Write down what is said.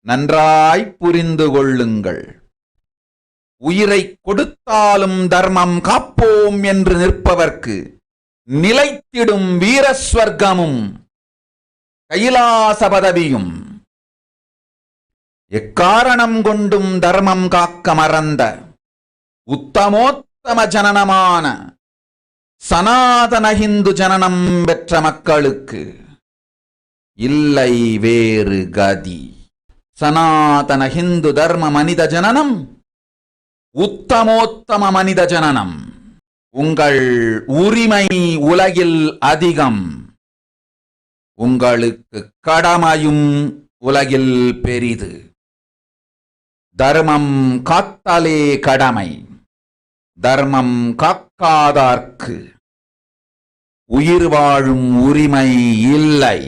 நன்றாய் புரிந்து கொள்ளுங்கள். உயிரை கொடுத்தாலும் தர்மம் காப்போம் என்று நிற்பவர்க்கு நிலைத்திடும் வீரஸ்வர்க்கமும் கைலாச பதவியும். எக்காரணம் கொண்டும் தர்மம் காக்க மறந்த உத்தமோத்தம ஜனனமான சனாதன ஹிந்து ஜனனம் பெற்ற மக்களுக்கு இல்லை வேறு கதி. சனாதன ஹிந்து தர்ம மனித ஜனனம் உத்தமோத்தம மனித ஜனனம். உங்கள் உரிமை உலகில் அதிகம், உங்களுக்கு கடமையும் உலகில் பெரிது. தர்மம் காத்தாலே கடமை, தர்மம் காக்காதார்க்கு உயிர் வாழும் உரிமை இல்லை.